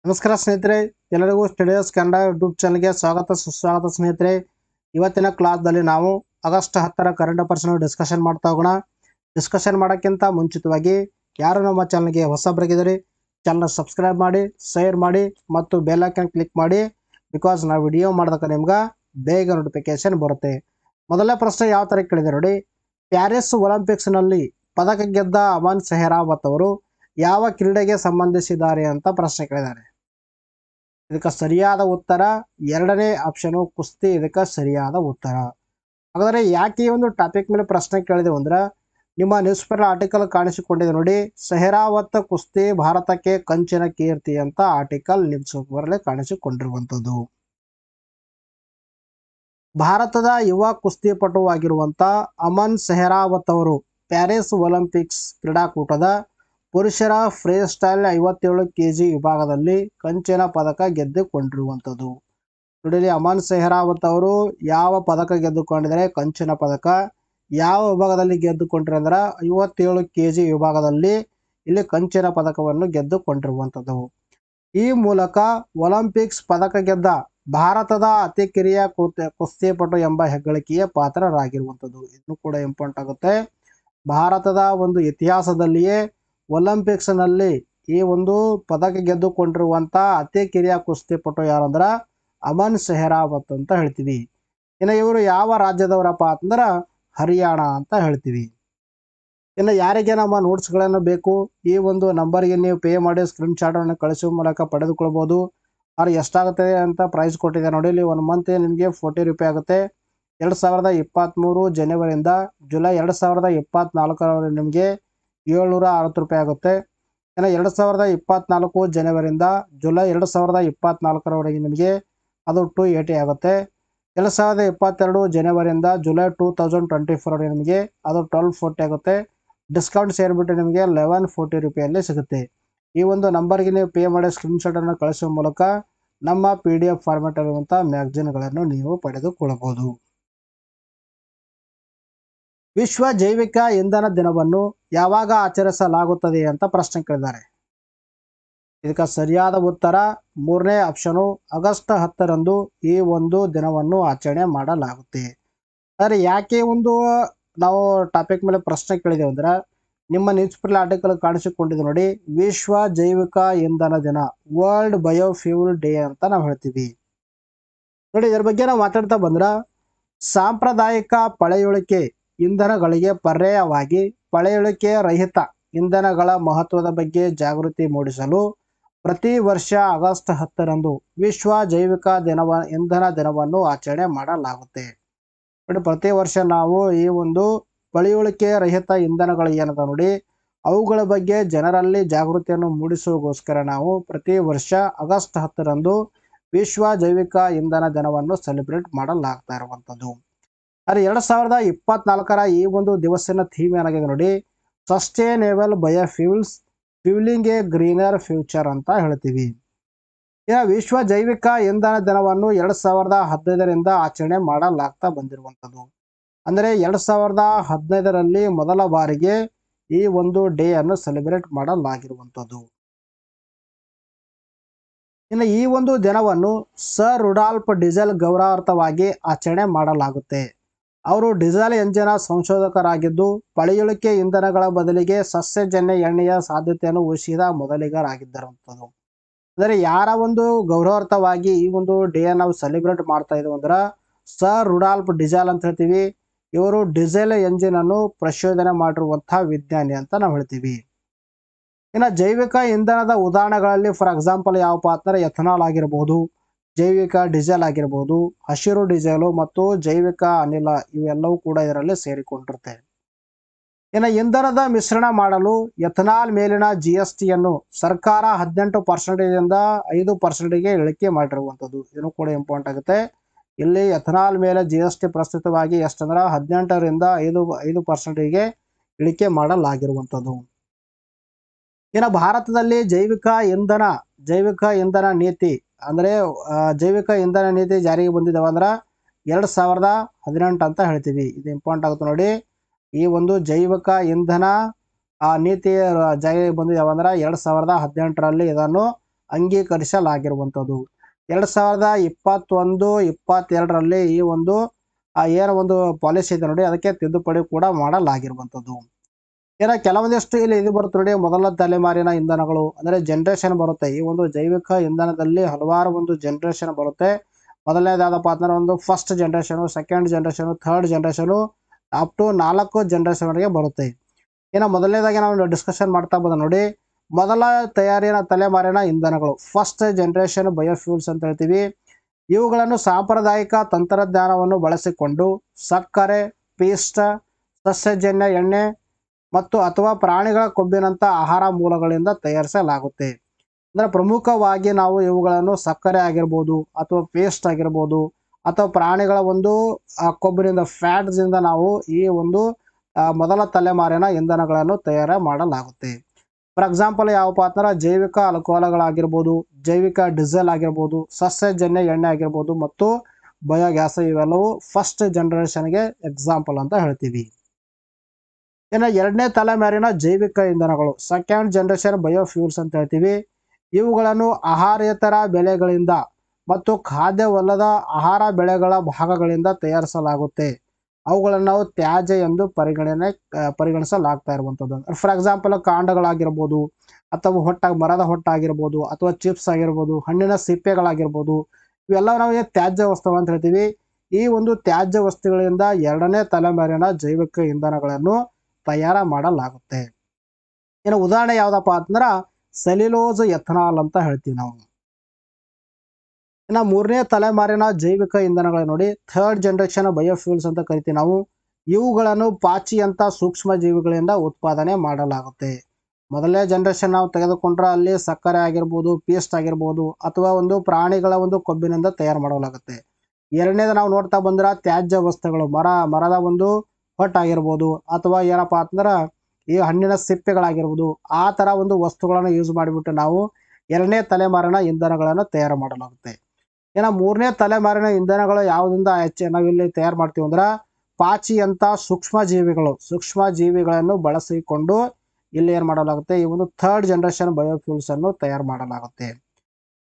ನಮಸ್ಕಾರ ಸ್ನೇಹಿತರೆ, ಎಲ್ಲರಿಗೂ ಸ್ಟುಡಿಯೋಸ್ ಕನ್ನಡ ಯೂಟ್ಯೂಬ್ ಚಾನಲ್ಗೆ ಸ್ವಾಗತ ಸುಸ್ವಾಗತ ಸ್ನೇಹಿತರೆ. ಇವತ್ತಿನ ಕ್ಲಾಸ್ದಲ್ಲಿ ನಾವು ಆಗಸ್ಟ್ 10ರ ಕರೆಂಟ್ ಅಫೇರ್ಸ್ನ ಡಿಸ್ಕಷನ್ ಮಾಡ್ತಾ ಹೋಗೋಣ. ಡಿಸ್ಕಷನ್ ಮಾಡೋಕ್ಕಿಂತ ಮುಂಚಿತವಾಗಿ ಯಾರು ನಮ್ಮ ಚಾನಲ್ಗೆ ಹೊಸಬರಾಗಿದ್ದೀರಿ, ಚಾನಲ್ ಸಬ್ಸ್ಕ್ರೈಬ್ ಮಾಡಿ, ಶೇರ್ ಮಾಡಿ ಮತ್ತು ಬೆಲ್ ಐಕಾನ್ ಕ್ಲಿಕ್ ಮಾಡಿ. ಬಿಕಾಸ್ ನಾವು ವಿಡಿಯೋ ಮಾಡಿದಾಗ ನಿಮ್ಗೆ ಬೇಗ ನೋಟಿಫಿಕೇಶನ್ ಬರುತ್ತೆ. ಮೊದಲನೇ ಪ್ರಶ್ನೆ ಯಾವ ಥರ ಕೇಳಿದೆ ನೋಡಿ. ಪ್ಯಾರಿಸ್ ಒಲಿಂಪಿಕ್ಸ್ನಲ್ಲಿ ಪದಕ ಗೆದ್ದ ಅಮನ್ ಸೆಹರಾವತ್ ಅವರು ಯಾವ ಕ್ರೀಡೆಗೆ ಸಂಬಂಧಿಸಿದ್ದಾರೆ ಅಂತ ಪ್ರಶ್ನೆ ಕೇಳಿದ್ದಾರೆ. ಇದಕ್ಕೆ ಸರಿಯಾದ ಉತ್ತರ ಎರಡನೇ ಆಪ್ಷನು ಕುಸ್ತಿ. ಇದಕ್ಕೆ ಸರಿಯಾದ ಉತ್ತರ. ಹಾಗಾದರೆ ಯಾಕೆ ಈ ಒಂದು ಟಾಪಿಕ್ ಮೇಲೆ ಪ್ರಶ್ನೆ ಕೇಳಿದೆವು ಅಂದ್ರೆ, ನಿಮ್ಮ ನ್ಯೂಸ್ ಪೇಪರ್ ಆರ್ಟಿಕಲ್ ಕಾಣಿಸಿಕೊಂಡಿದೆ ನೋಡಿ, ಸೆಹರಾವತ್ ಕುಸ್ತಿ ಭಾರತಕ್ಕೆ ಕಂಚಿನ ಕೀರ್ತಿ ಅಂತ ಆರ್ಟಿಕಲ್ ನ್ಯೂಸ್ ಪೇಪರಲ್ಲಿ ಕಾಣಿಸಿಕೊಂಡಿರುವಂಥದ್ದು. ಭಾರತದ ಯುವ ಕುಸ್ತಿಪಟುವಾಗಿರುವಂಥ ಅಮನ್ ಸೆಹರಾವತ್ ಅವರು ಪ್ಯಾರಿಸ್ ಒಲಿಂಪಿಕ್ಸ್ ಕ್ರೀಡಾಕೂಟದ ಪುರುಷರ ಫ್ರೀ ಸ್ಟೈಲ್ 57 kg ವಿಭಾಗದಲ್ಲಿ ಕಂಚಿನ ಪದಕ ಗೆದ್ದುಕೊಂಡಿರುವಂಥದ್ದು. ನೋಡಿ, ಅಮನ್ ಸೆಹರಾವತ್ ಅವರು ಯಾವ ಪದಕ ಗೆದ್ದುಕೊಂಡಿದ್ದಾರೆ? ಕಂಚಿನ ಪದಕ. ಯಾವ ವಿಭಾಗದಲ್ಲಿ ಗೆದ್ದುಕೊಂಡ್ರೆ ಅಂದ್ರೆ 57 kg ವಿಭಾಗದಲ್ಲಿ ಇಲ್ಲಿ ಕಂಚಿನ ಪದಕವನ್ನು ಗೆದ್ದುಕೊಂಡಿರುವಂಥದ್ದು. ಈ ಮೂಲಕ ಒಲಿಂಪಿಕ್ಸ್ ಪದಕ ಗೆದ್ದ ಭಾರತದ ಅತಿ ಕಿರಿಯ ಕುಸ್ತಿಪಟು ಎಂಬ ಹೆಗ್ಗಳಿಕೆಯ ಪಾತ್ರರಾಗಿರುವಂಥದ್ದು. ಇದು ಕೂಡ ಇಂಪಾರ್ಟೆಂಟ್ ಆಗುತ್ತೆ. ಭಾರತದ ಒಂದು ಇತಿಹಾಸದಲ್ಲಿಯೇ ಒಲಿಂಪಿಕ್ಸ್ನಲ್ಲಿ ಈ ಒಂದು ಪದಕ ಗೆದ್ದುಕೊಂಡಿರುವಂಥ ಅತಿ ಕಿರಿಯ ಕುಸ್ತಿಪಟು ಯಾರಂದ್ರೆ ಅಮನ್ ಸೆಹರಾವತ್ ಅಂತ ಹೇಳ್ತೀವಿ. ಇನ್ನು ಇವರು ಯಾವ ರಾಜ್ಯದವರಪ್ಪ ಅಂದ್ರೆ ಹರಿಯಾಣ ಅಂತ ಹೇಳ್ತೀವಿ. ಇನ್ನು ಯಾರಿಗೆ ನಮ್ಮ ನೋಟ್ಸ್ಗಳನ್ನು ಬೇಕು, ಈ ಒಂದು ನಂಬರ್ಗೆ ನೀವು ಪೇ ಮಾಡಿ ಸ್ಕ್ರೀನ್ಶಾಟನ್ನು ಕಳಿಸುವ ಮೂಲಕ ಪಡೆದುಕೊಳ್ಬೋದು. ಅವ್ರು ಎಷ್ಟಾಗುತ್ತೆ ಅಂತ ಪ್ರೈಸ್ ಕೊಟ್ಟಿದೆ ನೋಡಿ. ಇಲ್ಲಿ 1 ಮಂತ್ ನಿಮಗೆ 40 ರೂಪಾಯಿ ಆಗುತ್ತೆ. 2023 ಜನವರಿಯಿಂದ ಜುಲೈ 2024 ನಿಮಗೆ 760 ರೂಪಾಯಿ ಆಗುತ್ತೆ. ಇನ್ನು 2024 ಜನವರಿಯಿಂದ ಜುಲೈ 2024 ನಿಮಗೆ ಅದು 280 ಆಗುತ್ತೆ. 2022 ಜನವರಿಯಿಂದ ಜುಲೈ 2024 ನಿಮಗೆ ಅದು 1240 ಆಗುತ್ತೆ. ಡಿಸ್ಕೌಂಟ್ ಸೇರಿಬಿಟ್ಟು ನಿಮಗೆ 1140 ರೂಪಾಯಲ್ಲಿ ಸಿಗುತ್ತೆ. ಈ ಒಂದು ನಂಬರ್ಗೆ ನೀವು ಪೇ ಮಾಡಿ ಸ್ಕ್ರೀನ್ಶಾಟನ್ನು ಕಳಿಸುವ ಮೂಲಕ ನಮ್ಮ PDF ಫಾರ್ಮ್ಯಾಟ್ ಇರುವಂಥ ಮ್ಯಾಗಝಿನ್ಗಳನ್ನು ನೀವು ಪಡೆದುಕೊಳ್ಳಬಹುದು. ವಿಶ್ವ ಜೈವಿಕ ಇಂಧನ ದಿನವನ್ನು ಯಾವಾಗ ಆಚರಿಸಲಾಗುತ್ತದೆ ಅಂತ ಪ್ರಶ್ನೆ ಕೇಳಿದ್ದಾರೆ. ಇದಕ್ಕೆ ಸರಿಯಾದ ಉತ್ತರ 3ನೇ ಆಪ್ಷನು ಆಗಸ್ಟ್ 10ರಂದು ಈ ಒಂದು ದಿನವನ್ನು ಆಚರಣೆ ಮಾಡಲಾಗುತ್ತೆ. ಆದರೆ ಯಾಕೆ ಒಂದು ನಾವು ಟಾಪಿಕ್ ಮೇಲೆ ಪ್ರಶ್ನೆ ಕೇಳಿದೆವು ಅಂದ್ರೆ, ನಿಮ್ಮ ನ್ಯೂಸ್ ಪೇಪರ್ ಆರ್ಟಿಕಲ್ ಕಾಣಿಸಿಕೊಂಡಿದೆ ನೋಡಿ, ವಿಶ್ವ ಜೈವಿಕ ಇಂಧನ ದಿನ, ವರ್ಲ್ಡ್ ಬಯೋಫ್ಯೂಲ್ ಡೇ ಅಂತ ನಾವು ಹೇಳ್ತೀವಿ ನೋಡಿ. ಇದರ ಬಗ್ಗೆ ನಾವು ಮಾತಾಡ್ತಾ ಬಂದ್ರೆ, ಸಾಂಪ್ರದಾಯಿಕ ಪಳೆಯುಳಿಕೆ ಇಂಧನಗಳಿಗೆ ಪರ್ಯಾಯವಾಗಿ ಪಳೆಯುಳಿಕೆ ರಹಿತ ಇಂಧನಗಳ ಮಹತ್ವದ ಬಗ್ಗೆ ಜಾಗೃತಿ ಮೂಡಿಸಲು ಪ್ರತಿ ವರ್ಷ ಆಗಸ್ಟ್ 10ರಂದು ವಿಶ್ವ ಜೈವಿಕ ಇಂಧನ ದಿನವನ್ನು ಆಚರಣೆ ಮಾಡಲಾಗುತ್ತೆ ನೋಡಿ. ಪ್ರತಿ ವರ್ಷ ನಾವು ಈ ಒಂದು ಪಳೆಯುಳಿಕೆ ರಹಿತ ಇಂಧನಗಳು ಏನದ ನೋಡಿ, ಅವುಗಳ ಬಗ್ಗೆ ಜನರಲ್ಲಿ ಜಾಗೃತಿಯನ್ನು ಮೂಡಿಸುವಗೋಸ್ಕರ ನಾವು ಪ್ರತಿ ವರ್ಷ ಆಗಸ್ಟ್ 10ರಂದು ವಿಶ್ವ ಜೈವಿಕ ಇಂಧನ ದಿನವನ್ನು ಸೆಲೆಬ್ರೇಟ್ ಮಾಡಲಾಗ್ತಾ ಇರುವಂಥದ್ದು. ಆದರೆ 2024ರ ಈ ಒಂದು ದಿವಸಿನ ಥೀಮ್ ಏನಾಗಿದೆ ನೋಡಿ, ಸಸ್ಟೇನೇಬಲ್ biofuels fuelling A greener future ಅಂತ ಹೇಳ್ತೀವಿ. ಈಗ ವಿಶ್ವ ಜೈವಿಕ ಇಂಧನ ದಿನವನ್ನು 2015ರಿಂದ ಆಚರಣೆ ಮಾಡಲಾಗ್ತಾ ಬಂದಿರುವಂಥದ್ದು. ಅಂದರೆ 2015ರಲ್ಲಿ ಮೊದಲ ಬಾರಿಗೆ ಈ ಒಂದು ಡೇ ಅನ್ನು ಸೆಲೆಬ್ರೇಟ್ ಮಾಡಲಾಗಿರುವಂಥದ್ದು. ಇನ್ನು ಈ ಒಂದು ದಿನವನ್ನು ಸರ್ ರುಡಾಲ್ಫ್ ಡೀಸೆಲ್ ಗೌರವಾರ್ಥವಾಗಿ ಆಚರಣೆ ಮಾಡಲಾಗುತ್ತೆ. ಅವರು ಡೀಸೆಲ್ ಎಂಜಿನ ಸಂಶೋಧಕರಾಗಿದ್ದು ಪಳೆಯುಳಿಕೆ ಇಂಧನಗಳ ಬದಲಿಗೆ ಸಸ್ಯಜನ್ಯ ಎಣ್ಣೆಯ ಸಾಧ್ಯತೆಯನ್ನು ಊಹಿಸಿದ ಮೊದಲಿಗರಾಗಿದ್ದರಂಥದ್ದು. ಅಂದರೆ ಯಾರ ಒಂದು ಗೌರವಾರ್ಥವಾಗಿ ಈ ಒಂದು ಡೇ ನಾವು ಸೆಲೆಬ್ರೇಟ್ ಮಾಡ್ತಾ ಇದ್ದೀವಿ ಅಂದ್ರೆ, ಸರ್ ರುಡಾಲ್ಫ್ ಡೀಸೆಲ್ ಅಂತ ಹೇಳ್ತೀವಿ. ಇವರು ಡೀಸೆಲ್ ಎಂಜಿನ್ ಅನ್ನು ಪ್ರಚೋದನೆ ಮಾಡಿರುವಂತಹ ವಿಜ್ಞಾನಿ ಅಂತ ನಾವು ಹೇಳ್ತೀವಿ. ಇನ್ನು ಜೈವಿಕ ಇಂಧನದ ಉದಾಹರಣೆಗಳಲ್ಲಿ ಫಾರ್ ಎಕ್ಸಾಂಪಲ್ ಯಾವಪ್ಪ ಅಂದರೆ ಎಥನಾಲ್ ಆಗಿರಬಹುದು, ಜೈವಿಕ ಡೀಸೆಲ್ ಆಗಿರಬಹುದು, ಹಸಿರು ಡೀಸೆಲು ಮತ್ತು ಜೈವಿಕ ಅನಿಲ ಇವೆಲ್ಲವೂ ಕೂಡ ಇದರಲ್ಲಿ ಸೇರಿಕೊಂಡಿರುತ್ತೆ. ಇನ್ನು ಇಂಧನದ ಮಿಶ್ರಣ ಮಾಡಲು ಎಥನಾಲ್ ಮೇಲಿನ GSTಯನ್ನು ಸರ್ಕಾರ 18%ದಿಂದ 5%ಗೆ ಇಳಿಕೆ ಮಾಡಿರುವಂಥದ್ದು. ಇದನ್ನು ಕೂಡ ಇಂಪಾರ್ಟೆಂಟ್ ಆಗುತ್ತೆ. ಇಲ್ಲಿ ಎಥನಾಲ್ ಮೇಲೆ GST ಪ್ರಸ್ತುತವಾಗಿ ಎಷ್ಟಂದ್ರೆ 18ರಿಂದ 5% ಇಳಿಕೆ ಮಾಡಲಾಗಿರುವಂಥದ್ದು. ಇನ್ನು ಭಾರತದಲ್ಲಿ ಜೈವಿಕ ಇಂಧನ ನೀತಿ ಅಂದರೆ ಜೈವಿಕ ಇಂಧನ ನೀತಿ ಜಾರಿಗೆ ಬಂದಿದ್ದಾವೆ ಅಂದ್ರೆ 2018 ಅಂತ ಹೇಳ್ತೀವಿ. ಇದು ಇಂಪಾರ್ಟೆಂಟ್ ಆಗುತ್ತೆ ನೋಡಿ. ಈ ಒಂದು ಜೈವಿಕ ಇಂಧನ ನೀತಿ ಜಾರಿಗೆ ಬಂದಿದ್ದಾವೆ ಅಂದ್ರೆ 2018ರಲ್ಲಿ ಇದನ್ನು ಅಂಗೀಕರಿಸಲಾಗಿರುವಂಥದ್ದು. 2021-22ರಲ್ಲಿ ಈ ಒಂದು ಏನೋ ಒಂದು ಪಾಲಿಸಿ ಇದೆ ನೋಡಿ, ಅದಕ್ಕೆ ತಿದ್ದುಪಡಿ ಕೂಡ ಮಾಡಲಾಗಿರುವಂಥದ್ದು. ಇನ್ನು ಕೆಲವೊಂದಿಷ್ಟು ಇಲ್ಲಿ ಇದು ಬರುತ್ತೆ ನೋಡಿ, ಮೊದಲ ತಲೆಮಾರಿನ ಇಂಧನಗಳು ಅಂದರೆ ಜನರೇಷನ್ ಬರುತ್ತೆ. ಈ ಒಂದು ಜೈವಿಕ ಇಂಧನದಲ್ಲಿ ಹಲವಾರು ಒಂದು ಜನರೇಷನ್ ಬರುತ್ತೆ. ಮೊದಲನೇದು ಯಾವುದಪ್ಪ ಅಂತಂದ್ರೆ ಒಂದು first generation, second generation, third generation, up to 4 ಜನರೇಷನ್ವರೆಗೆ ಬರುತ್ತೆ. ಇನ್ನು ಮೊದಲನೇದಾಗಿ ನಾವು ಡಿಸ್ಕಷನ್ ಮಾಡ್ತಾ ಬಂದ ನೋಡಿ, ಮೊದಲ ತಲೆಮಾರಿನ ಇಂಧನಗಳು, ಫಸ್ಟ್ ಜನರೇಷನ್ ಬಯೋಫ್ಯೂಲ್ಸ್ ಅಂತ ಹೇಳ್ತೀವಿ. ಇವುಗಳನ್ನು ಸಾಂಪ್ರದಾಯಿಕ ತಂತ್ರಜ್ಞಾನವನ್ನು ಬಳಸಿಕೊಂಡು ಸಕ್ಕರೆ, ಪಿಷ್ಟ, ಸಸ್ಯಜನ್ಯ ಎಣ್ಣೆ ಮತ್ತು ಅಥವಾ ಪ್ರಾಣಿಗಳ ಕೊಬ್ಬಿನಂಥ ಆಹಾರ ಮೂಲಗಳಿಂದ ತಯಾರಿಸಲಾಗುತ್ತೆ. ಅಂದರೆ ಪ್ರಮುಖವಾಗಿ ನಾವು ಇವುಗಳನ್ನು ಸಕ್ಕರೆ ಆಗಿರ್ಬೋದು ಅಥವಾ ಪೇಸ್ಟ್ ಆಗಿರ್ಬೋದು ಅಥವಾ ಪ್ರಾಣಿಗಳ ಒಂದು ಕೊಬ್ಬಿನಿಂದ ಫ್ಯಾಟ್ಸಿಂದ ನಾವು ಈ ಒಂದು ಮೊದಲ ತಲೆಮಾರಿನ ಇಂಧನಗಳನ್ನು ತಯಾರು ಮಾಡಲಾಗುತ್ತೆ. ಫಾರ್ ಎಕ್ಸಾಂಪಲ್ ಯಾವಪ್ಪ ಅಂತಂದ್ರೆ ಜೈವಿಕ ಆಲ್ಕೋಹಾಲ್ಗಳಾಗಿರ್ಬೋದು, ಜೈವಿಕ ಡೀಸೆಲ್ ಆಗಿರ್ಬೋದು, ಸಸ್ಯಜನ್ಯ ಎಣ್ಣೆ ಆಗಿರ್ಬೋದು ಮತ್ತು ಬಯೋಗ್ಯಾಸ್, ಇವೆಲ್ಲವೂ ಫಸ್ಟ್ ಜನರೇಷನ್ಗೆ ಎಕ್ಸಾಂಪಲ್ ಅಂತ ಹೇಳ್ತೀವಿ. ಇನ್ನು ಎರಡನೇ ತಲೆಮಾರಿನ ಜೈವಿಕ ಇಂಧನಗಳು, ಸೆಕೆಂಡ್ ಜನರೇಷನ್ ಬಯೋಫ್ಯೂಲ್ಸ್ ಅಂತ ಹೇಳ್ತೀವಿ. ಇವುಗಳನ್ನು ಆಹಾರೇತರ ಬೆಳೆಗಳಿಂದ ಮತ್ತು ಖಾದ್ಯವಲ್ಲದ ಆಹಾರ ಬೆಳೆಗಳ ಭಾಗಗಳಿಂದ ತಯಾರಿಸಲಾಗುತ್ತೆ. ಅವುಗಳನ್ನು ನಾವು ತ್ಯಾಜ್ಯ ಎಂದು ಪರಿಗಣಿಸಲಾಗ್ತಾ ಇರುವಂಥದ್ದು. ಫಾರ್ ಎಕ್ಸಾಂಪಲ್ ಕಾಂಡಗಳಾಗಿರ್ಬೋದು ಅಥವಾ ಮರದ ಹೊಟ್ಟಾಗಿರ್ಬೋದು ಅಥವಾ ಚಿಪ್ಸ್ ಆಗಿರ್ಬೋದು, ಹಣ್ಣಿನ ಸಿಪ್ಪೆಗಳಾಗಿರ್ಬೋದು, ಇವೆಲ್ಲ ನಾವು ತ್ಯಾಜ್ಯ ವಸ್ತುಗಳು ಅಂತ ಹೇಳ್ತೀವಿ. ಈ ಒಂದು ತ್ಯಾಜ್ಯ ವಸ್ತುಗಳಿಂದ ಎರಡನೇ ತಲೆಮಾರಿನ ಜೈವಿಕ ಇಂಧನಗಳನ್ನು ತಯಾರ ಮಾಡಲಾಗುತ್ತೆ. ಇನ್ನು ಉದಾಹರಣೆ ಯಾವುದಪ್ಪ ಅಂತಂದ್ರೆ ಸೆಲ್ಯುಲೋಸ್ ಎಥನಾಲ್ ಅಂತ ಹೇಳ್ತೀವಿ ನಾವು. ಇನ್ನು ಮೂರನೇ ತಲೆಮಾರಿನ ಜೈವಿಕ ಇಂಧನಗಳು ನೋಡಿ, ಥರ್ಡ್ ಜನರೇಷನ್ ಬಯೋಫ್ಯೂಲ್ಸ್ ಅಂತ ಕರಿತೀವಿ ನಾವು. ಇವುಗಳನ್ನು ಪಾಚಿ ಅಂತ ಸೂಕ್ಷ್ಮ ಜೀವಿಗಳಿಂದ ಉತ್ಪಾದನೆ ಮಾಡಲಾಗುತ್ತೆ. ಮೊದಲನೇ ಜನರೇಷನ್ ನಾವು ತೆಗೆದುಕೊಂಡ್ರೆ ಅಲ್ಲಿ ಸಕ್ಕರೆ ಆಗಿರ್ಬೋದು, ಪೇಸ್ಟ್ ಆಗಿರ್ಬೋದು ಅಥವಾ ಒಂದು ಪ್ರಾಣಿಗಳ ಒಂದು ಕೊಬ್ಬಿನಿಂದ ತಯಾರು ಮಾಡಲಾಗುತ್ತೆ. ಎರಡನೇದು ನಾವು ನೋಡ್ತಾ ಬಂದ್ರೆ ತ್ಯಾಜ್ಯ ವಸ್ತುಗಳು, ಮರದ ಒಂದು ಹೊಟ್ಟಾಗಿರ್ಬೋದು ಅಥವಾ ಏನಪ್ಪಾ ಅಂತಂದ್ರೆ ಈ ಹಣ್ಣಿನ ಸಿಪ್ಪೆಗಳಾಗಿರ್ಬೋದು, ಆ ಥರ ಒಂದು ವಸ್ತುಗಳನ್ನು ಯೂಸ್ ಮಾಡಿಬಿಟ್ಟು ನಾವು ಎರಡನೇ ತಲೆಮಾರಿನ ಇಂಧನಗಳನ್ನು ತಯಾರು ಮಾಡಲಾಗುತ್ತೆ. ಇನ್ನು ಮೂರನೇ ತಲೆಮಾರಿನ ಇಂಧನಗಳು ಯಾವುದರಿಂದ ನಾವಿಲ್ಲಿ ತಯಾರು ಮಾಡ್ತೀವಿ ಅಂದ್ರೆ ಪಾಚಿ ಅಂತ ಸೂಕ್ಷ್ಮ ಜೀವಿಗಳನ್ನು ಬಳಸಿಕೊಂಡು ಇಲ್ಲಿ ಏನು ಮಾಡಲಾಗುತ್ತೆ, ಈ ಒಂದು ಥರ್ಡ್ ಜನರೇಷನ್ ಬಯೋಫ್ಯೂಲ್ಸ್ ಅನ್ನು ತಯಾರು ಮಾಡಲಾಗುತ್ತೆ.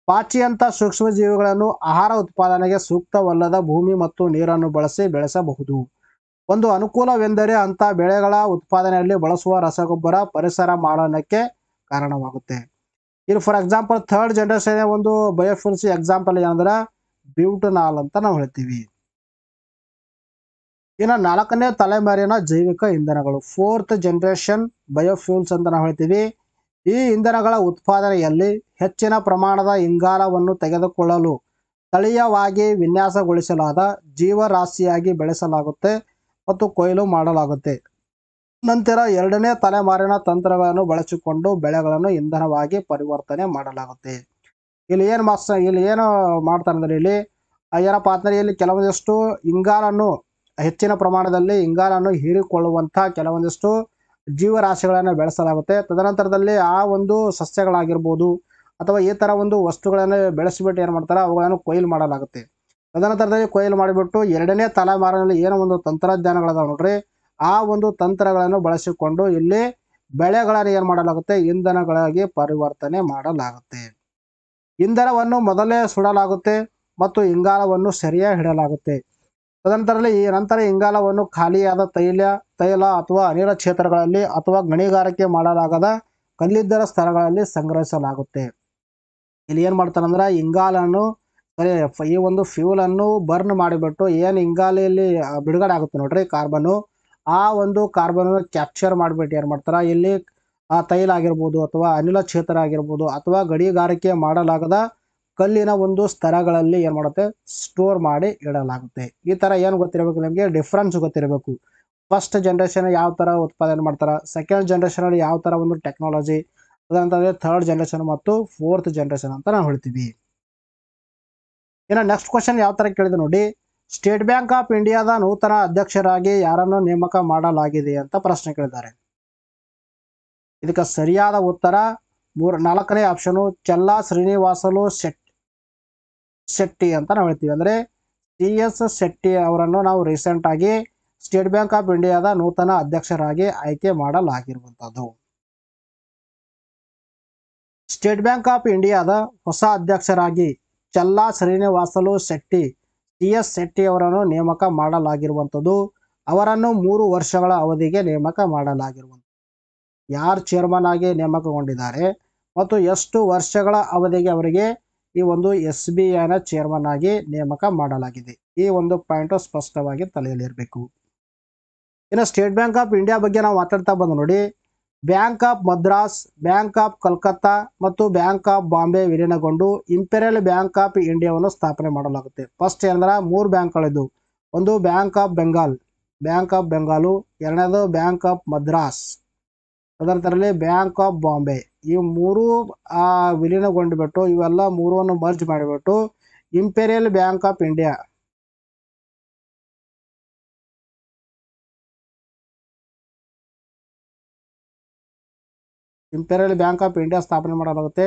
ಪಾಚಿ ಅಂತ ಸೂಕ್ಷ್ಮ ಜೀವಿಗಳನ್ನು ಆಹಾರ ಉತ್ಪಾದನೆಗೆ ಸೂಕ್ತವಲ್ಲದ ಭೂಮಿ ಮತ್ತು ನೀರನ್ನು ಬಳಸಿ ಬೆಳೆಸಬಹುದು. ಒಂದು ಅನುಕೂಲವೆಂದರೆ ಅಂತ ಬೆಳೆಗಳ ಉತ್ಪಾದನೆಯಲ್ಲಿ ಬಳಸುವ ರಸಗೊಬ್ಬರ ಪರಿಸರ ಮಾಲಿನ್ಯಕ್ಕೆ ಕಾರಣವಾಗುತ್ತೆ. ಇಲ್ಲಿ ಫಾರ್ ಎಕ್ಸಾಂಪಲ್ ಥರ್ಡ್ ಜನರೇಷನ್ ಒಂದು ಬಯೋಫ್ಯೂಲ್ಸ್ ಎಕ್ಸಾಂಪಲ್ ಏನಂದ್ರೆ ಬ್ಯೂಟನಾಲ್ ಅಂತ ನಾವು ಹೇಳ್ತೀವಿ. ಇನ್ನು ನಾಲ್ಕನೇ ತಲೆಮಾರಿನ ಜೈವಿಕ ಇಂಧನಗಳು, ಫೋರ್ತ್ ಜನರೇಷನ್ ಬಯೋಫ್ಯೂಲ್ಸ್ ಅಂತ ನಾವು ಹೇಳ್ತೀವಿ. ಈ ಇಂಧನಗಳ ಉತ್ಪಾದನೆಯಲ್ಲಿ ಹೆಚ್ಚಿನ ಪ್ರಮಾಣದ ಇಂಗಾಲವನ್ನು ತೆಗೆದುಕೊಳ್ಳಲು ಸ್ಥಳೀಯವಾಗಿ ವಿನ್ಯಾಸಗೊಳಿಸಲಾದ ಜೀವರಾಶಿಯಾಗಿ ಬೆಳೆಸಲಾಗುತ್ತೆ ಮತ್ತು ಕೊಯ್ಲು ಮಾಡಲಾಗುತ್ತೆ. ನಂತರ ಎರಡನೇ ತಲೆಮಾರಿನ ತಂತ್ರಗಳನ್ನು ಬಳಸಿಕೊಂಡು ಬೆಳೆಗಳನ್ನು ಇಂಧನವಾಗಿ ಪರಿವರ್ತನೆ ಮಾಡಲಾಗುತ್ತೆ. ಇಲ್ಲಿ ಏನು ಮಾಡ್ತಾರೆ ಅಂದ್ರೆ ಇಲ್ಲಿ ಏನಪ್ಪ ಅಂತಂದ್ರೆ ಇಲ್ಲಿ ಕೆಲವೊಂದಿಷ್ಟು ಹೆಚ್ಚಿನ ಪ್ರಮಾಣದಲ್ಲಿ ಇಂಗಾಲನ್ನು ಹೀರಿಕೊಳ್ಳುವಂಥ ಕೆಲವೊಂದಿಷ್ಟು ಜೀವರಾಶಿಗಳನ್ನು ಬೆಳೆಸಲಾಗುತ್ತೆ. ತದನಂತರದಲ್ಲಿ ಆ ಒಂದು ಸಸ್ಯಗಳಾಗಿರ್ಬೋದು ಅಥವಾ ಈ ಥರ ಒಂದು ವಸ್ತುಗಳನ್ನು ಬೆಳೆಸಿಬಿಟ್ಟು ಏನು ಮಾಡ್ತಾರೆ, ಅವುಗಳನ್ನು ಕೊಯ್ಲು ಮಾಡಲಾಗುತ್ತೆ. ತದನಂತರದಲ್ಲಿ ಕೊಯ್ಲು ಮಾಡಿಬಿಟ್ಟು ಎರಡನೇ ತಲೆಮಾರಿನಲ್ಲಿ ಏನೋ ಒಂದು ತಂತ್ರಜ್ಞಾನಗಳದಾವ ನೋಡ್ರಿ, ಆ ಒಂದು ತಂತ್ರಗಳನ್ನು ಬಳಸಿಕೊಂಡು ಇಲ್ಲಿ ಬೆಳೆಗಳನ್ನು ಏನು ಮಾಡಲಾಗುತ್ತೆ, ಇಂಧನಗಳಾಗಿ ಪರಿವರ್ತನೆ ಮಾಡಲಾಗುತ್ತೆ. ಇಂಧನವನ್ನು ಮೊದಲೇ ಸುಡಲಾಗುತ್ತೆ ಮತ್ತು ಇಂಗಾಲವನ್ನು ಸರಿಯಾಗಿ ಇಡಲಾಗುತ್ತೆ. ನಂತರ ಇಂಗಾಲವನ್ನು ಖಾಲಿಯಾದ ತೈಲ ಅಥವಾ ಅನಿಲ ಕ್ಷೇತ್ರಗಳಲ್ಲಿ ಅಥವಾ ಗಣಿಗಾರಿಕೆ ಮಾಡಲಾಗದ ಕಲ್ಲಿದ್ದಲ ಸ್ಥಳಗಳಲ್ಲಿ ಸಂಗ್ರಹಿಸಲಾಗುತ್ತೆ. ಇಲ್ಲಿ ಏನು ಮಾಡ್ತಾರೆ ಅಂದ್ರೆ ಇಂಗಾಲನ್ನು ಈ ಒಂದು ಫ್ಯೂಲ್ ಅನ್ನು ಬರ್ನ್ ಮಾಡಿಬಿಟ್ಟು ಏನು ಇಂಗಾಲಿಯಲ್ಲಿ ಬಿಡುಗಡೆ ಆಗುತ್ತೆ ನೋಡ್ರಿ ಕಾರ್ಬನ್ನು, ಆ ಒಂದು ಕಾರ್ಬನ್ ಕ್ಯಾಪ್ಚರ್ ಮಾಡಿಬಿಟ್ಟು ಏನು ಮಾಡ್ತಾರೆ, ಇಲ್ಲಿ ಆ ತೈಲ ಆಗಿರ್ಬೋದು ಅಥವಾ ಅನಿಲ ಕ್ಷೇತ್ರ ಆಗಿರ್ಬೋದು ಅಥವಾ ಗಣಿಗಾರಿಕೆ ಮಾಡಲಾಗದ ಕಲ್ಲಿನ ಒಂದು ಸ್ತರಗಳಲ್ಲಿ ಏನು ಮಾಡುತ್ತೆ, ಸ್ಟೋರ್ ಮಾಡಿ ಇಡಲಾಗುತ್ತೆ. ಈ ಥರ ಏನು ಗೊತ್ತಿರಬೇಕು ನಿಮಗೆ, ಡಿಫ್ರೆನ್ಸ್ ಗೊತ್ತಿರಬೇಕು. ಫಸ್ಟ್ ಜನರೇಷನ್ ಯಾವ ಥರ ಉತ್ಪಾದನೆ ಮಾಡ್ತಾರೆ, ಸೆಕೆಂಡ್ ಜನರೇಷನಲ್ಲಿ ಯಾವ ಥರ ಒಂದು ಟೆಕ್ನಾಲಜಿ, ಅದಂತಂದರೆ ಥರ್ಡ್ ಜನರೇಷನ್ ಮತ್ತು ಫೋರ್ತ್ ಜನರೇಷನ್ ಅಂತ ನಾವು ಹೇಳ್ತೀವಿ. ಇನ್ನು ನೆಕ್ಸ್ಟ್ ಕ್ವಶನ್ ಯಾವ ಥರ ಕೇಳಿದೆ ನೋಡಿ, ಸ್ಟೇಟ್ ಬ್ಯಾಂಕ್ ಆಫ್ ಇಂಡಿಯಾದ ನೂತನ ಅಧ್ಯಕ್ಷರಾಗಿ ಯಾರನ್ನು ನೇಮಕ ಮಾಡಲಾಗಿದೆ ಅಂತ ಪ್ರಶ್ನೆ ಕೇಳಿದ್ದಾರೆ. ಇದಕ್ಕೆ ಸರಿಯಾದ ಉತ್ತರ 4ನೇ ಆಪ್ಷನು ಚೆಲ್ಲಾ ಶ್ರೀನಿವಾಸಲು ಶೆಟ್ಟಿ ಅಂತ ನಾವು ಹೇಳ್ತೀವಿ. ಅಂದರೆ CS ಶೆಟ್ಟಿ ಅವರನ್ನು ನಾವು ರೀಸೆಂಟ್ ಆಗಿ ಸ್ಟೇಟ್ ಬ್ಯಾಂಕ್ ಆಫ್ ಇಂಡಿಯಾದ ನೂತನ ಅಧ್ಯಕ್ಷರಾಗಿ ಆಯ್ಕೆ ಮಾಡಲಾಗಿರುವಂಥದ್ದು. ಸ್ಟೇಟ್ ಬ್ಯಾಂಕ್ ಆಫ್ ಇಂಡಿಯಾದ ಹೊಸ ಅಧ್ಯಕ್ಷರಾಗಿ ಚಲ್ಲಾ ಶ್ರೀನಿವಾಸಲು ಶೆಟ್ಟಿ ಸಿ.ಎಸ್. ಶೆಟ್ಟಿ ಅವರನ್ನು ನೇಮಕ ಮಾಡಲಾಗಿರುವಂಥದ್ದು. ಅವರನ್ನು 3 ವರ್ಷಗಳ ಅವಧಿಗೆ ನೇಮಕ ಮಾಡಲಾಗಿರುವಂಥದ್ದು. ಯಾರು ಚೇರ್ಮನ್ ಆಗಿ ನೇಮಕಗೊಂಡಿದ್ದಾರೆ ಮತ್ತು ಎಷ್ಟು ವರ್ಷಗಳ ಅವಧಿಗೆ ಅವರಿಗೆ ಈ ಒಂದು SBIನ ಚೇರ್ಮನ್ ಆಗಿ ನೇಮಕ ಮಾಡಲಾಗಿದೆ, ಈ ಒಂದು ಪಾಯಿಂಟ್ ಸ್ಪಷ್ಟವಾಗಿ ತಲೆಯಲ್ಲಿರಬೇಕು. ಇನ್ನು ಸ್ಟೇಟ್ ಬ್ಯಾಂಕ್ ಆಫ್ ಇಂಡಿಯಾ ಬಗ್ಗೆ ನಾವು ಮಾತಾಡ್ತಾ ಬಂದು ನೋಡಿ, bank of Madras, bank of Calcutta ಮತ್ತು ಬ್ಯಾಂಕ್ ಆಫ್ ಬಾಂಬೆ ವಿಲೀನಗೊಂಡು ಇಂಪೀರಿಯಲ್ ಬ್ಯಾಂಕ್ ಆಫ್ ಇಂಡಿಯಾವನ್ನು ಸ್ಥಾಪನೆ ಮಾಡಲಾಗುತ್ತೆ. ಫಸ್ಟ್ ಏನಂದ್ರೆ 3 ಬ್ಯಾಂಕ್ಗಳಿದ್ದು, ಒಂದು ಬ್ಯಾಂಕ್ ಆಫ್ ಬೆಂಗಾಲು, ಎರಡನೇದು ಬ್ಯಾಂಕ್ ಆಫ್ ಮದ್ರಾಸ್, ಅದರಲ್ಲಿ ಬ್ಯಾಂಕ್ ಆಫ್ ಬಾಂಬೆ. ಈ 3 ವಿಲೀನಗೊಂಡುಬಿಟ್ಟು ಇವೆಲ್ಲ 3 ಮರ್ಜ್ ಮಾಡಿಬಿಟ್ಟು ಇಂಪೀರಿಯಲ್ ಬ್ಯಾಂಕ್ ಆಫ್ ಇಂಡಿಯಾ ಸ್ಥಾಪನೆ ಮಾಡಲಾಗುತ್ತೆ.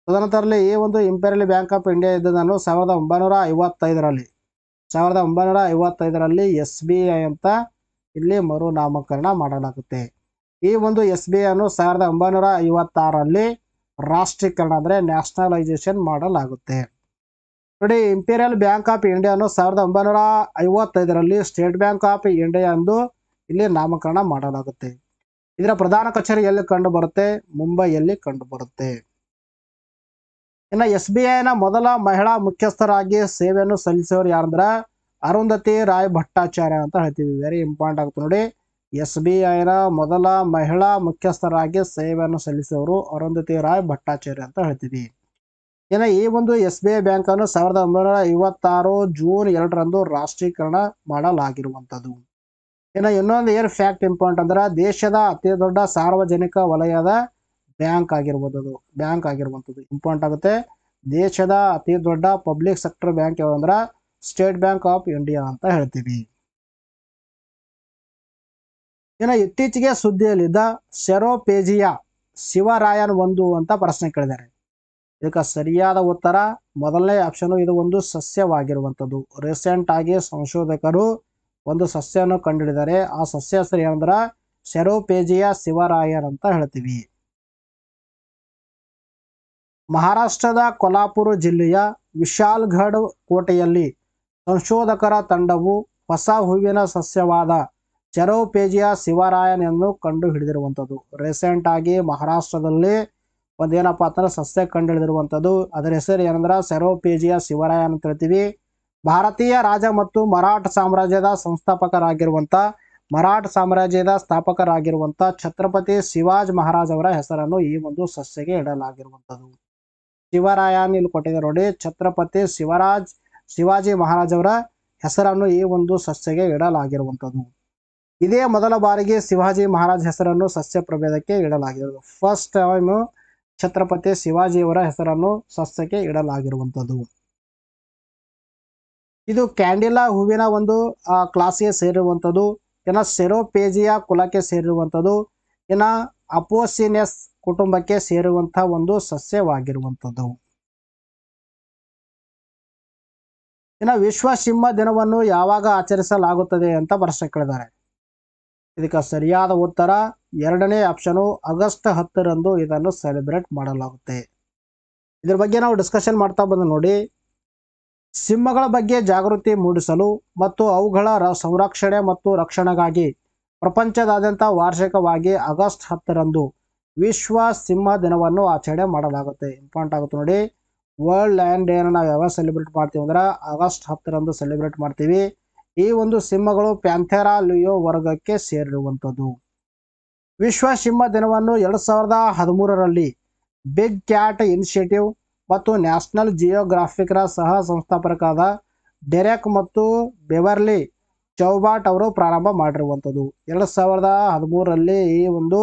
ತದನಂತರದಲ್ಲಿ ಈ ಒಂದು ಇಂಪೀರಿಯಲ್ ಬ್ಯಾಂಕ್ ಆಫ್ ಇಂಡಿಯಾ ಇದ್ದದನ್ನು 1955ರಲ್ಲಿ SBI ಅಂತ ಇಲ್ಲಿ ಮರುನಾಮಕರಣ ಮಾಡಲಾಗುತ್ತೆ. ಈ ಒಂದು SBI ಅನ್ನು 1956ರಲ್ಲಿ ರಾಷ್ಟ್ರೀಕರಣ ಅಂದರೆ ನ್ಯಾಷನಲೈಸೇಷನ್ ಮಾಡಲಾಗುತ್ತೆ. ನೋಡಿ, ಇಂಪೀರಿಯಲ್ ಬ್ಯಾಂಕ್ ಆಫ್ ಇಂಡಿಯಾನು 1955ರಲ್ಲಿ ಸ್ಟೇಟ್ ಬ್ಯಾಂಕ್ ಆಫ್ ಇಂಡಿಯಾ ಎಂದು ಇಲ್ಲಿ ನಾಮಕರಣ ಮಾಡಲಾಗುತ್ತೆ. ಇದರ ಪ್ರಧಾನ ಕಚೇರಿ ಎಲ್ಲಿ ಕಂಡು ಬರುತ್ತೆ? ಮುಂಬೈಯಲ್ಲಿ ಕಂಡು ಬರುತ್ತೆ. ಇನ್ನು SBIನ ಮೊದಲ ಮಹಿಳಾ ಮುಖ್ಯಸ್ಥರಾಗಿ ಸೇವೆಯನ್ನು ಸಲ್ಲಿಸಿದವರು ಯಾರಂದ್ರೆ ಅರುಂಧತಿ ರಾಯ್ ಭಟ್ಟಾಚಾರ್ಯ ಅಂತ ಹೇಳ್ತೀವಿ. ವೆರಿ ಇಂಪಾರ್ಟೆಂಟ್ ಆಗುತ್ತೆ ನೋಡಿ. SBIನ ಮೊದಲ ಮಹಿಳಾ ಮುಖ್ಯಸ್ಥರಾಗಿ ಸೇವೆಯನ್ನು ಸಲ್ಲಿಸಿದವರು ಅರುಂಧತಿ ರಾಯ್ ಭಟ್ಟಾಚಾರ್ಯ ಅಂತ ಹೇಳ್ತೀವಿ. ಇನ್ನು ಈ ಒಂದು SBI ಬ್ಯಾಂಕ್ ಅನ್ನು 1956 ಜೂನ್ 2ರಂದು ರಾಷ್ಟ್ರೀಕರಣ ಮಾಡಲಾಗಿರುವಂಥದ್ದು. ಇನ್ನು ಇನ್ನೊಂದು ಏನು ಫ್ಯಾಕ್ಟ್ ಇಂಪಾರ್ಟೆಂಟ್ ಅಂದ್ರೆ ದೇಶದ ಅತಿ ದೊಡ್ಡ ಸಾರ್ವಜನಿಕ ವಲಯದ ಬ್ಯಾಂಕ್ ಆಗಿರುವಂಥದ್ದು ಇಂಪಾರ್ಟೆಂಟ್ ಆಗುತ್ತೆ. ದೇಶದ ಅತಿ ದೊಡ್ಡ ಪಬ್ಲಿಕ್ ಸೆಕ್ಟರ್ ಬ್ಯಾಂಕ್ ಯಾವಂದ್ರೆ ಸ್ಟೇಟ್ ಬ್ಯಾಂಕ್ ಆಫ್ ಇಂಡಿಯಾ ಅಂತ ಹೇಳ್ತೀವಿ. ಇನ್ನು ಇತ್ತೀಚೆಗೆ ಸುದ್ದಿಯಲ್ಲಿದ್ದ ಸೆರೋಪೇಜಿಯಾ ಶಿವರಾಯನ್ 1 ಅಂತ ಪ್ರಶ್ನೆ ಕೇಳಿದ್ದಾರೆ. ಇದಕ್ಕೆ ಸರಿಯಾದ ಉತ್ತರ ಮೊದಲನೇ ಆಪ್ಷನ್. ಇದು ಒಂದು ಸಸ್ಯವಾಗಿರುವಂಥದ್ದು. ರೀಸೆಂಟ್ ಆಗಿ ಸಂಶೋಧಕರು ಒಂದು ಸಸ್ಯವನ್ನು ಕಂಡುಹಿಡಿದರೆ ಆ ಸಸ್ಯ ಹೆಸರು ಏನಂದ್ರೆ ಸೆರೋಪೇಜಿಯಾ ಶಿವರಾಯನ್ ಅಂತ ಹೇಳ್ತೀವಿ. ಮಹಾರಾಷ್ಟ್ರದ ಕೊಲ್ಹಾಪುರ ಜಿಲ್ಲೆಯ ವಿಶಾಲ್ಗಢ್ ಕೋಟೆಯಲ್ಲಿ ಸಂಶೋಧಕರ ತಂಡವು ಹೊಸ ಹೂವಿನ ಸಸ್ಯವಾದ ಸೆರೋಪೇಜಿಯಾ ಶಿವರಾಯನ್ ಅನ್ನು ಕಂಡು ಹಿಡಿದಿರುವಂಥದ್ದು. ರೀಸೆಂಟ್ ಆಗಿ ಮಹಾರಾಷ್ಟ್ರದಲ್ಲಿ ಒಂದೇನಪ್ಪ ಅಂತಂದ್ರೆ ಸಸ್ಯ ಕಂಡು ಹಿಡಿದಿರುವಂಥದ್ದು. ಅದರ ಹೆಸರು ಏನಂದ್ರೆ ಸೆರೋಪೇಜಿಯಾ ಶಿವರಾಯನ್ ಅಂತ ಹೇಳ್ತೀವಿ. ಭಾರತೀಯ ರಾಜ ಮತ್ತು ಮರಾಠ ಸಾಮ್ರಾಜ್ಯದ ಸ್ಥಾಪಕರಾಗಿರುವಂಥ ಛತ್ರಪತಿ ಶಿವಾಜ್ ಮಹಾರಾಜ್ ಅವರ ಹೆಸರನ್ನು ಈ ಒಂದು ಸಸ್ಯಗೆ ಇಡಲಾಗಿರುವಂಥದ್ದು. ಶಿವರಾಯನ್ ಇಲ್ಲಿ ಕೊಟ್ಟಿದೆ ನೋಡಿ. ಛತ್ರಪತಿ ಶಿವಾಜಿ ಮಹಾರಾಜ್ ಅವರ ಹೆಸರನ್ನು ಈ ಒಂದು ಸಸ್ಯಗೆ ಇಡಲಾಗಿರುವಂಥದ್ದು. ಇದೇ ಮೊದಲ ಬಾರಿಗೆ ಶಿವಾಜಿ ಮಹಾರಾಜ್ ಹೆಸರನ್ನು ಸಸ್ಯ ಪ್ರಭೇದಕ್ಕೆ ಇಡಲಾಗಿರುವುದು. ಫಸ್ಟ್ ಟೈಮ್ ಛತ್ರಪತಿ ಶಿವಾಜಿಯವರ ಹೆಸರನ್ನು ಸಸ್ಯಕ್ಕೆ ಇಡಲಾಗಿರುವಂಥದ್ದು. ಇದು ಕ್ಯಾಂಡಿಲಾ ಹೂವಿನ ಒಂದು ಕ್ಲಾಸ್ಗೆ ಸೇರಿರುವಂಥದ್ದು. ಇನ್ನು ಸೆರೋಪೇಜಿಯಾ ಕುಲಕ್ಕೆ ಸೇರಿರುವಂಥದ್ದು. ಇನ್ನು ಅಪೋಸಿನೆಸ್ ಕುಟುಂಬಕ್ಕೆ ಸೇರುವಂತಹ ಒಂದು ಸಸ್ಯವಾಗಿರುವಂಥದ್ದು. ಇನ್ನು ವಿಶ್ವ ಸಿಂಹ ದಿನವನ್ನು ಯಾವಾಗ ಆಚರಿಸಲಾಗುತ್ತದೆ ಅಂತ ಪ್ರಶ್ನೆ ಕೇಳಿದ್ದಾರೆ. ಇದಕ್ಕೆ ಸರಿಯಾದ ಉತ್ತರ ಎರಡನೇ ಆಪ್ಷನು ಆಗಸ್ಟ್ 10ರಂದು ಇದನ್ನು ಸೆಲೆಬ್ರೇಟ್ ಮಾಡಲಾಗುತ್ತೆ. ಇದ್ರ ಬಗ್ಗೆ ನಾವು ಡಿಸ್ಕಷನ್ ಮಾಡ್ತಾ ಬಂದು ನೋಡಿ. ಸಿಂಹಗಳ ಬಗ್ಗೆ ಜಾಗೃತಿ ಮೂಡಿಸಲು ಮತ್ತು ಅವುಗಳ ಸಂರಕ್ಷಣೆ ಮತ್ತು ರಕ್ಷಣೆಗಾಗಿ ಪ್ರಪಂಚದಾದ್ಯಂತ ವಾರ್ಷಿಕವಾಗಿ ಆಗಸ್ಟ್ 10ರಂದು ವಿಶ್ವ ಸಿಂಹ ದಿನವನ್ನು ಆಚರಣೆ ಮಾಡಲಾಗುತ್ತೆ. ಇಂಪಾರ್ಟೆಂಟ್ ಆಗುತ್ತೆ ನೋಡಿ. ವರ್ಲ್ಡ್ ಲಯನ್ ಡೇನ ನಾವು ಯಾವಾಗ ಸೆಲೆಬ್ರೇಟ್ ಮಾಡ್ತೀವಿ ಅಂದ್ರೆ ಆಗಸ್ಟ್ 10ರಂದು ಸೆಲೆಬ್ರೇಟ್ ಮಾಡ್ತೀವಿ. ಈ ಒಂದು ಸಿಂಹಗಳು ಪ್ಯಾಂಥೆರಾ ಲಿಯೋ ವರ್ಗಕ್ಕೆ ಸೇರಿರುವಂಥದ್ದು. ವಿಶ್ವ ಸಿಂಹ ದಿನವನ್ನು 2013ರಲ್ಲಿ ಬಿಗ್ ಕ್ಯಾಟ್ ಇನಿಷಿಯೇಟಿವ್ ಮತ್ತು ನ್ಯಾಷನಲ್ ಜಿಯೋಗ್ರಾಫಿಕ್ರ ಸಹ ಸಂಸ್ಥಾಪಕರಾದ ಡೆರೆಕ್ ಮತ್ತು ಬೆವರ್ಲಿ ಚೌಬಾಟ್ ಅವರು ಪ್ರಾರಂಭ ಮಾಡಿರುವಂಥದ್ದು. 2013ರಲ್ಲಿ ಈ ಒಂದು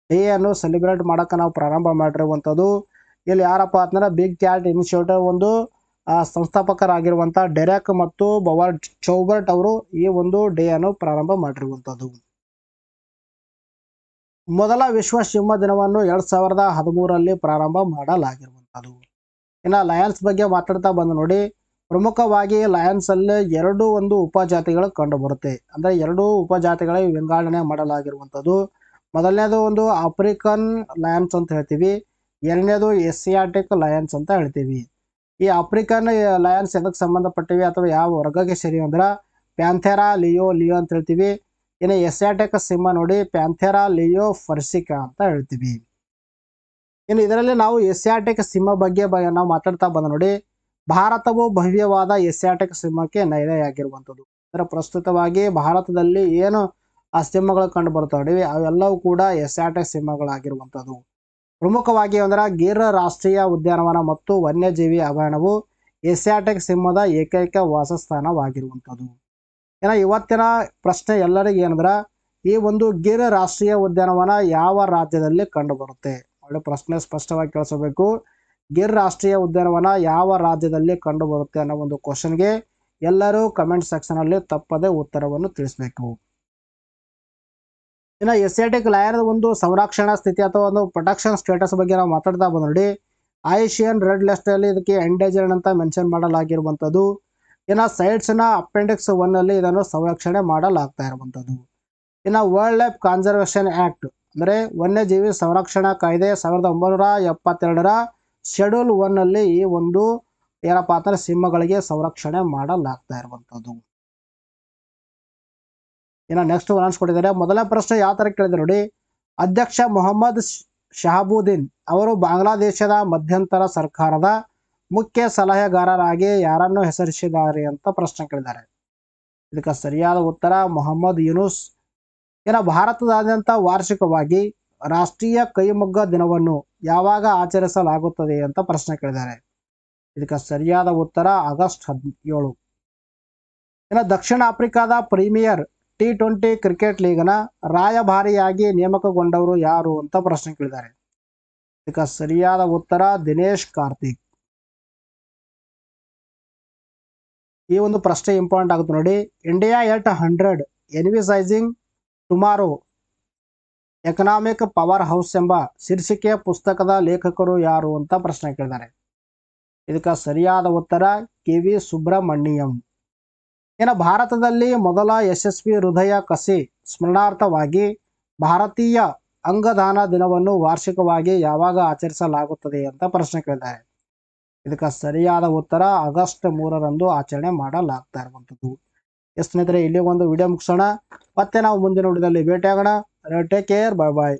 ಡೇ ಅನ್ನು ಸೆಲೆಬ್ರೇಟ್ ಮಾಡೋಕೆ ನಾವು ಪ್ರಾರಂಭ ಮಾಡಿರುವಂಥದ್ದು. ಇಲ್ಲಿ ಯಾರಪ್ಪ ಅಂತಂದ್ರೆ ಬಿಗ್ ಕ್ಯಾಟ್ ಇನಿಷಿಯೇಟಿವ್ ಒಂದು ಸಂಸ್ಥಾಪಕರಾಗಿರುವಂಥ ಡೆರೆಕ್ ಮತ್ತು ಚೌಬರ್ಟ್ ಅವರು ಈ ಒಂದು ಡೇ ಅನ್ನು ಪ್ರಾರಂಭ ಮಾಡಿರುವಂಥದ್ದು. ಮೊದಲ ವಿಶ್ವ ಸಿಂಹ ದಿನವನ್ನು 2013ರಲ್ಲಿ ಪ್ರಾರಂಭ ಮಾಡಲಾಗಿರುವಂಥದ್ದು. ಇನ್ನು ಲಯನ್ಸ್ ಬಗ್ಗೆ ಮಾತಾಡ್ತಾ ಬಂದು ನೋಡಿ. ಪ್ರಮುಖವಾಗಿ ಲಯನ್ಸ್ ಅಲ್ಲಿ ಒಂದು ಉಪಜಾತಿಗಳು ಕಂಡು ಬರುತ್ತೆ. ಅಂದ್ರೆ 2 ಉಪಜಾತಿಗಳ ವಿಂಗಡಣೆ ಮಾಡಲಾಗಿರುವಂಥದ್ದು. ಮೊದಲನೇದು ಒಂದು ಆಫ್ರಿಕನ್ ಲಯನ್ಸ್ ಅಂತ ಹೇಳ್ತೀವಿ. ಎರಡನೇದು ಏಸಿಯಾಟಿಕ್ ಲಯನ್ಸ್ ಅಂತ ಹೇಳ್ತೀವಿ. ಈ ಆಫ್ರಿಕನ್ ಲಯನ್ಸ್ ಎದಕ್ಕೆ ಸಂಬಂಧಪಟ್ಟಿವೆ ಅಥವಾ ಯಾವ ವರ್ಗಕ್ಕೆ ಸೇರಿ ಅಂದ್ರೆ ಪ್ಯಾಂಥೆರಾ ಲಿಯೋ ಅಂತ ಹೇಳ್ತೀವಿ. ಇನ್ನು ಏಸಿಯಾಟಿಕ್ ಸಿಂಹ ನೋಡಿ ಪ್ಯಾಂಥೆರಾ ಲಿಯೋ ಫರ್ಸಿಕಾ ಅಂತ ಹೇಳ್ತೀವಿ. ಇನ್ನು ಇದರಲ್ಲಿ ನಾವು ಏಸಿಯಾಟಿಕ್ ಸಿಂಹ ಬಗ್ಗೆ ನಾವು ಮಾತಾಡ್ತಾ ಬಂದ ನೋಡಿ, ಭಾರತವು ಭವ್ಯವಾದ ಏಸಿಯಾಟಿಕ್ ಸಿಂಹಕ್ಕೆ ನೆಲೆಯಾಗಿರುವಂಥದ್ದು. ಅದರ ಪ್ರಸ್ತುತವಾಗಿ ಭಾರತದಲ್ಲಿ ಏನು ಆ ಸಿಂಹಗಳು ಕಂಡು ಬರ್ತಾವೆ ಅವೆಲ್ಲವೂ ಕೂಡ ಏಸಿಯಾಟಿಕ್ ಸಿಂಹಗಳಾಗಿರುವಂಥದ್ದು. ಪ್ರಮುಖವಾಗಿ ಅಂದ್ರೆ ಗಿರ್ ರಾಷ್ಟ್ರೀಯ ಉದ್ಯಾನವನ ಮತ್ತು ವನ್ಯಜೀವಿ ಅಭಯಾರಣ್ಯವು ಏಸಿಯಾಟಿಕ್ ಸಿಂಹದ ಏಕೈಕ ವಾಸಸ್ಥಾನವಾಗಿರುವಂಥದ್ದು. ಏನ ಇವತ್ತಿನ ಪ್ರಶ್ನೆ ಎಲ್ಲರಿಗೂ ಏನಂದ್ರೆ ಈ ಒಂದು ಗಿರ್ ರಾಷ್ಟ್ರೀಯ ಉದ್ಯಾನವನ ಯಾವ ರಾಜ್ಯದಲ್ಲಿ ಕಂಡು ಬರುತ್ತೆ? ಒಳ್ಳೆ ಪ್ರಶ್ನೆ ಸ್ಪಷ್ಟವಾಗಿ ಕೇಳಿಸಬೇಕು. ಗಿರ್ ರಾಷ್ಟ್ರೀಯ ಉದ್ಯಾನವನ ಯಾವ ರಾಜ್ಯದಲ್ಲಿ ಕಂಡು ಬರುತ್ತೆ ಅನ್ನೋ ಒಂದು ಕ್ವಶನ್ಗೆ ಎಲ್ಲರೂ ಕಮೆಂಟ್ ಸೆಕ್ಷನ್ ಅಲ್ಲಿ ತಪ್ಪದೆ ಉತ್ತರವನ್ನು ತಿಳಿಸಬೇಕು. ಇನ್ನು ಏಸಿಯಾಟಿಕ್ ಲಯನ್ ಒಂದು ಸಂರಕ್ಷಣಾ ಸ್ಥಿತಿ ಅಥವಾ ಒಂದು ಪ್ರೊಟೆಕ್ಷನ್ ಸ್ಟೇಟಸ್ ಬಗ್ಗೆ ನಾವು ಮಾತಾಡ್ತಾ ಬಂದ ನೋಡಿ, ಐಸಿಎನ್ ರೆಡ್ ಲಿಸ್ಟ್ ಅಲ್ಲಿ ಇದಕ್ಕೆ ಎಂಡೇಂಜರ್ಡ್ ಅಂತ ಮೆನ್ಷನ್ ಮಾಡಲಾಗಿರುವಂಥದ್ದು. ಇನ್ನು ಸೈಟ್ಸ್ನ ಅಪೆಂಡಿಕ್ಸ್ 1 ಅಲ್ಲಿ ಇದನ್ನು ಸಂರಕ್ಷಣೆ ಮಾಡಲಾಗ್ತಾ ಇರುವಂಥದ್ದು. ಇನ್ನು ವರ್ಲ್ಡ್ ಲೈಫ್ ಕನ್ಸರ್ವೇಷನ್ ಆಕ್ಟ್ ಅಂದರೆ ವನ್ಯಜೀವಿ ಸಂರಕ್ಷಣಾ ಕಾಯ್ದೆ 1972ರ ಶೆಡ್ಯೂಲ್ 1 ಅಲ್ಲಿ ಈ ಒಂದು ಏನಪ್ಪಾ ಅಂದ್ರೆ ಸಿಂಹಗಳಿಗೆ ಸಂರಕ್ಷಣೆ ಮಾಡಲಾಗ್ತಾ ಇರುವಂಥದ್ದು. ಇನ್ನು ನೆಕ್ಸ್ಟ್ ಅನ್ಸ್ಕೊಟ್ಟಿದ್ದಾರೆ. ಮೊದಲ ಪ್ರಶ್ನೆ ಯಾವ ತರ ಕೇಳಿದೆ ನೋಡಿ, ಅಧ್ಯಕ್ಷ ಮೊಹಮ್ಮದ್ ಶಹಾಬುದ್ದೀನ್ ಅವರು ಬಾಂಗ್ಲಾದೇಶದ ಮಧ್ಯಂತರ ಸರ್ಕಾರದ ಮುಖ್ಯ ಸಲಹೆಗಾರರಾಗಿ ಯಾರನ್ನು ಹೆಸರಿಸಿದ್ದಾರೆ ಅಂತ ಪ್ರಶ್ನೆ ಕೇಳಿದ್ದಾರೆ. ಇದಕ್ಕೆ ಸರಿಯಾದ ಉತ್ತರ ಮೊಹಮ್ಮದ್ ಯೂನುಸ್. ಇನ್ನು ಭಾರತದಾದ್ಯಂತ ವಾರ್ಷಿಕವಾಗಿ ರಾಷ್ಟ್ರೀಯ ಕೈಮಗ್ಗ ದಿನವನ್ನು ಯಾವಾಗ ಆಚರಿಸಲಾಗುತ್ತದೆ ಅಂತ ಪ್ರಶ್ನೆ ಕೇಳಿದ್ದಾರೆ. ಇದಕ್ಕೆ ಸರಿಯಾದ ಉತ್ತರ ಆಗಸ್ಟ್ 17. ಇನ್ನು ದಕ್ಷಿಣ ಆಫ್ರಿಕಾದ ಪ್ರೀಮಿಯರ್ T20 ಕ್ರಿಕೆಟ್ ಲೀಗ್ನ ರಾಯಭಾರಿಯಾಗಿ ನೇಮಕಗೊಂಡವರು ಯಾರು ಅಂತ ಪ್ರಶ್ನೆ ಕೇಳಿದ್ದಾರೆ. ಇದಕ್ಕೆ ಸರಿಯಾದ ಉತ್ತರ ದಿನೇಶ್ ಕಾರ್ತಿಕ್. ಈ ಒಂದು ಪ್ರಶ್ನೆ ಇಂಪಾರ್ಟೆಂಟ್ ಆಗುತ್ತೆ ನೋಡಿ. ಇಂಡಿಯಾ ಎಟ್ 100 ಎನ್ವಿಸೈಸಿಂಗ್ ಟುಮಾರೋ ಎಕನಾಮಿಕ್ ಪವರ್ ಹೌಸ್ ಎಂಬ ಶೀರ್ಷಿಕೆಯ ಪುಸ್ತಕದ ಲೇಖಕರು ಯಾರು ಅಂತ ಪ್ರಶ್ನೆ ಕೇಳಿದ್ದಾರೆ. ಇದಕ್ಕೆ ಸರಿಯಾದ ಉತ್ತರ KV ಸುಬ್ರಹ್ಮಣ್ಯಂ. ಇನ್ನು ಭಾರತದಲ್ಲಿ ಮೊದಲ ಯಶಸ್ವಿ ಹೃದಯ ಕಸಿ ಸ್ಮರಣಾರ್ಥವಾಗಿ ಭಾರತೀಯ ಅಂಗದಾನ ದಿನವನ್ನು ವಾರ್ಷಿಕವಾಗಿ ಯಾವಾಗ ಆಚರಿಸಲಾಗುತ್ತದೆ ಅಂತ ಪ್ರಶ್ನೆ ಕೇಳಿದ್ದಾರೆ. ಇದಕ್ಕೆ ಸರಿಯಾದ ಉತ್ತರ ಆಗಸ್ಟ್ 3ರಂದು ಆಚರಣೆ ಮಾಡಲಾಗ್ತಾ ಇರುವಂಥದ್ದು. ಸ್ನೇಹಿತರೆ, ಇಲ್ಲಿ ಒಂದು ವಿಡಿಯೋ ಮುಗಿಸೋಣ. ಮತ್ತೆ ನಾವು ಮುಂದಿನ ವಿಡಿಯೋದಲ್ಲಿ ಭೇಟಿಯಾಗೋಣ. ಟೇಕ್ ಕೇರ್, ಬಾಯ್ ಬಾಯ್.